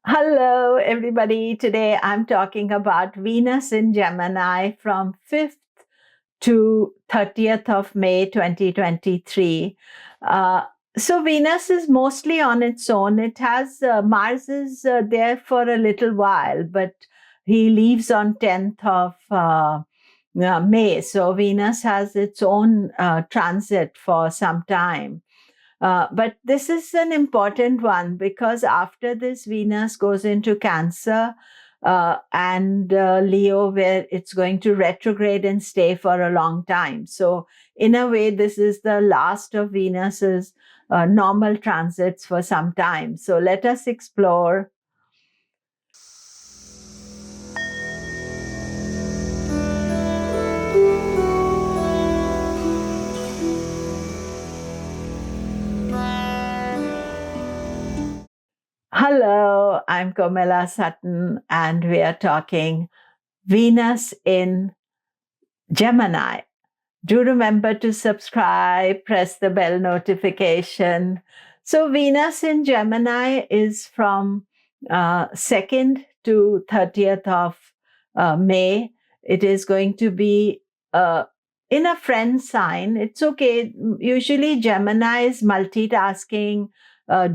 Hello, everybody. Today I'm talking about Venus in Gemini from 5th to 30th of May 2023. So Venus is mostly on its own. It has Mars is there for a little while, but he leaves on 10th of May. So Venus has its own transit for some time. But this is an important one because after this, Venus goes into Cancer and Leo, where it's going to retrograde and stay for a long time. So, in a way, this is the last of Venus's normal transits for some time. So, let us explore. Hello, I'm Komilla Sutton, and we are talking Venus in Gemini. Do remember to subscribe, press the bell notification. So Venus in Gemini is from 2nd to 30th of May. It is going to be in a friend sign. It's okay. Usually Gemini is multitasking,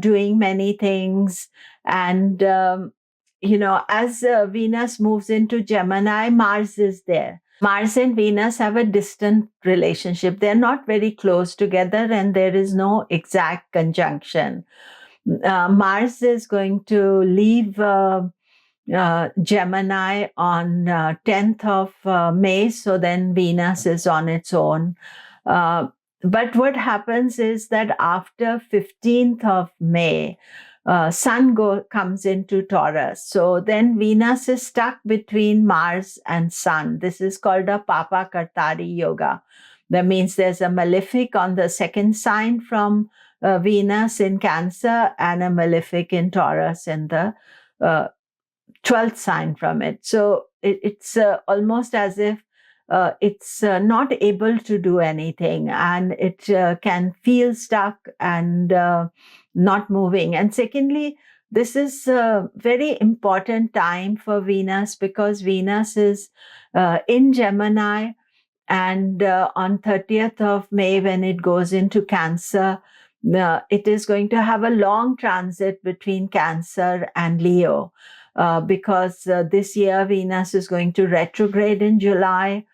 doing many things. And, as Venus moves into Gemini, Mars is there. Mars and Venus have a distant relationship. They're not very close together, and there is no exact conjunction. Mars is going to leave Gemini on 10th of May, so then Venus is on its own. But what happens is that after 15th of May, Sun comes into Taurus. So then Venus is stuck between Mars and Sun. This is called a papakartari yoga. That means there's a malefic on the second sign from Venus in Cancer and a malefic in Taurus in the 12th sign from it. So it's almost as if it's not able to do anything, and it can feel stuck and not moving. And secondly, this is a very important time for Venus because Venus is in Gemini, and on 30th of May, when it goes into Cancer, it is going to have a long transit between Cancer and Leo. Because this year Venus is going to retrograde in July,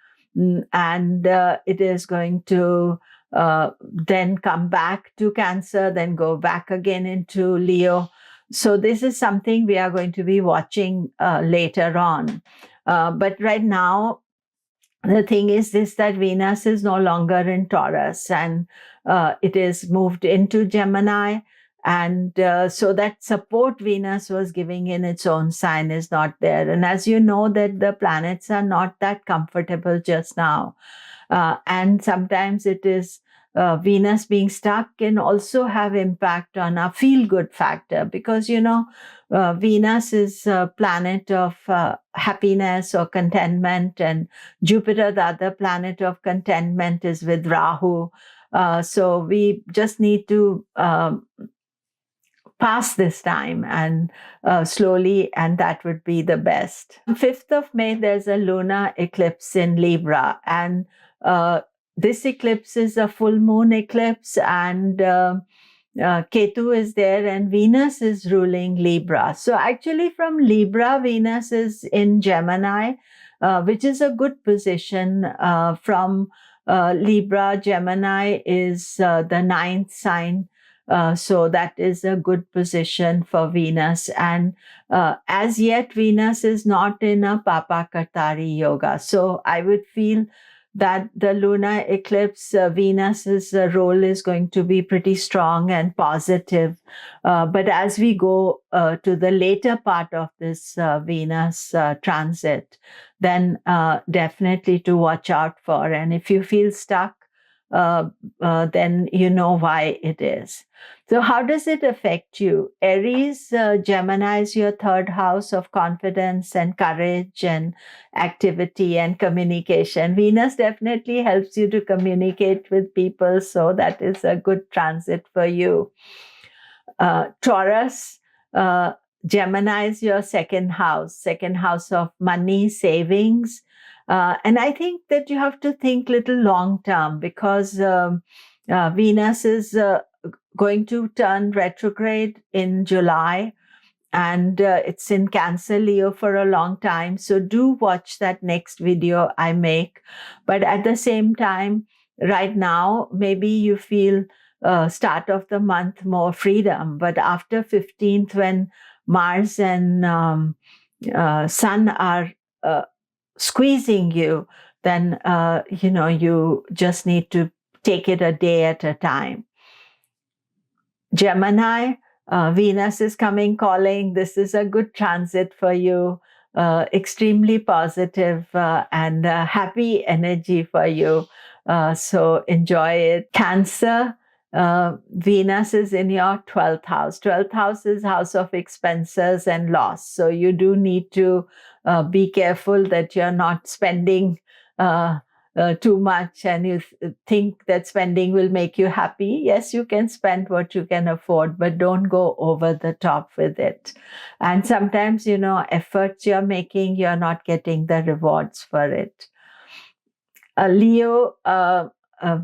and it is going to then come back to Cancer, then go back again into Leo. So this is something we are going to be watching later on. But right now, the thing is this, that Venus is no longer in Taurus, and it is moved into Gemini. And so that support Venus was giving in its own sign is not there. And as you know, that the planets are not that comfortable just now. And sometimes it is Venus being stuck can also have impact on our feel-good factor because, Venus is a planet of happiness or contentment, and Jupiter, the other planet of contentment, is with Rahu. So we just need to pass this time and slowly, and that would be the best. On 5th of May, there's a lunar eclipse in Libra, and this eclipse is a full moon eclipse, and Ketu is there, and Venus is ruling Libra. So actually from Libra, Venus is in Gemini, which is a good position. From Libra, Gemini is the 9th sign. So that is a good position for Venus. And as yet, Venus is not in a papakartari yoga. So I would feel that the lunar eclipse, Venus's role is going to be pretty strong and positive. But as we go to the later part of this Venus transit, then definitely to watch out for. And if you feel stuck, then you know why it is. So how does it affect you? Aries, Gemini is your third house of confidence and courage and activity and communication. Venus definitely helps you to communicate with people, so that is a good transit for you. Taurus, Gemini is your second house of money, savings. And I think that you have to think little long term, because Venus is going to turn retrograde in July, and it's in Cancer Leo for a long time. So do watch that next video I make. But at the same time, right now, maybe you feel start of the month more freedom. But after 15th, when Mars and Sun are squeezing you, then, you just need to take it a day at a time. Gemini, Venus is coming calling. This is a good transit for you. Extremely positive and happy energy for you. So enjoy it. Cancer, Venus is in your 12th house. 12th house is house of expenses and loss. So you do need to be careful that you're not spending too much, and you think that spending will make you happy. Yes, you can spend what you can afford, but don't go over the top with it. And sometimes, efforts you're making, you're not getting the rewards for it. Leo,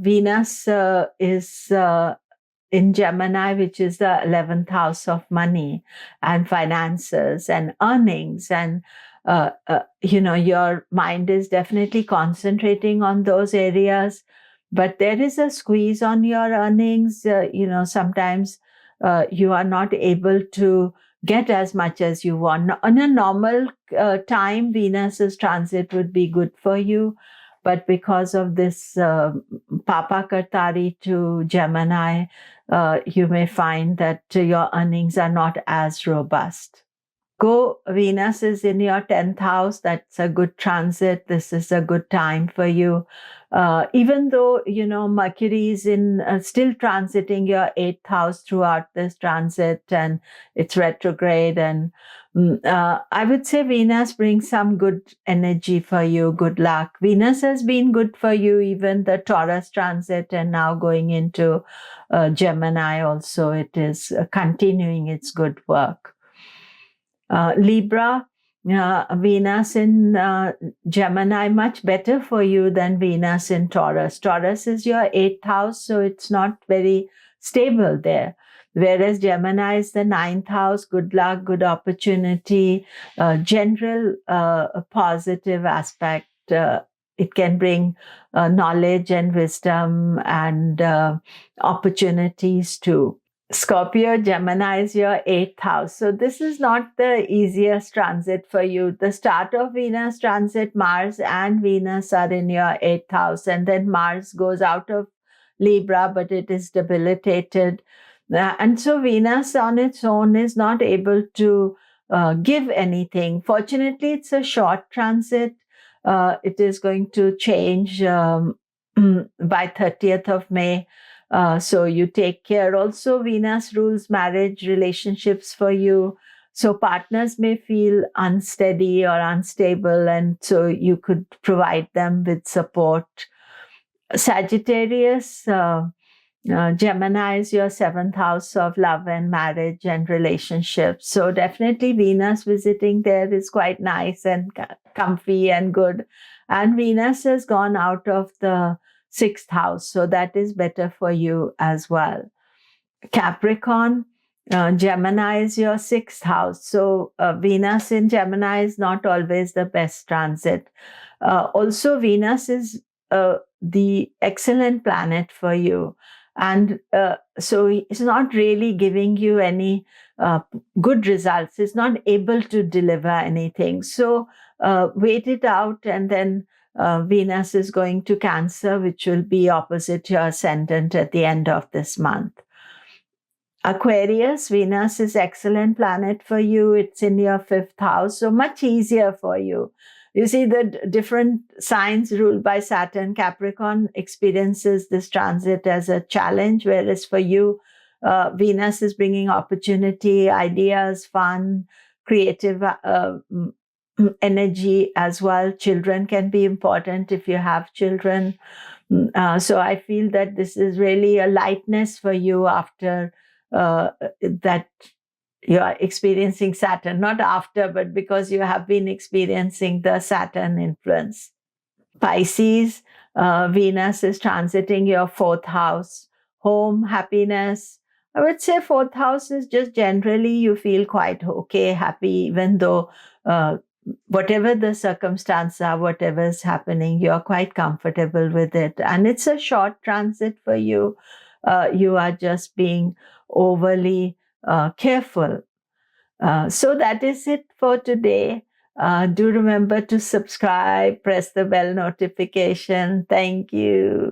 Venus is in Gemini, which is the 11th house of money and finances and earnings. And your mind is definitely concentrating on those areas, but there is a squeeze on your earnings. Sometimes you are not able to get as much as you want. On a normal time, Venus's transit would be good for you, but because of this papakartari to Gemini, you may find that your earnings are not as robust. Venus is in your 10th house. That's a good transit. This is a good time for you. Even though, Mercury is still transiting your 8th house throughout this transit, and it's retrograde. And I would say Venus brings some good energy for you, good luck. Venus has been good for you, even the Taurus transit, and now going into Gemini also, it is continuing its good work. Libra, Venus in Gemini, much better for you than Venus in Taurus. Taurus is your 8th house, so it's not very stable there. Whereas Gemini is the 9th house, good luck, good opportunity, general positive aspect. It can bring knowledge and wisdom and opportunities too. Scorpio, Gemini is your 8th house. So this is not the easiest transit for you. The start of Venus transit, Mars and Venus are in your 8th house. And then Mars goes out of Libra, but it is debilitated. And so Venus on its own is not able to give anything. Fortunately, it's a short transit. It is going to change by 30th of May. So you take care. Also, Venus rules marriage relationships for you. So partners may feel unsteady or unstable, and so you could provide them with support. Sagittarius, Gemini is your 7th house of love and marriage and relationships. So definitely Venus visiting there is quite nice and comfy and good. And Venus has gone out of the 6th house, so that is better for you as well. Capricorn, Gemini is your 6th house. So Venus in Gemini is not always the best transit. Also, Venus is the excellent planet for you. And so it's not really giving you any good results. It's not able to deliver anything. So wait it out, and then Venus is going to Cancer, which will be opposite your ascendant at the end of this month. Aquarius, Venus is excellent planet for you. It's in your 5th house, so much easier for you. You see, the different signs ruled by Saturn, Capricorn experiences this transit as a challenge, whereas for you, Venus is bringing opportunity, ideas, fun, creative energy as well. Children can be important if you have children. So I feel that this is really a lightness for you after that you are experiencing Saturn, not after, but because you have been experiencing the Saturn influence. Pisces, Venus is transiting your fourth house, home, happiness. I would say fourth house is just generally you feel quite okay, happy, even though whatever the circumstances are, whatever is happening, you're quite comfortable with it. And it's a short transit for you. You are just being overly careful. So that is it for today. Do remember to subscribe, press the bell notification. Thank you.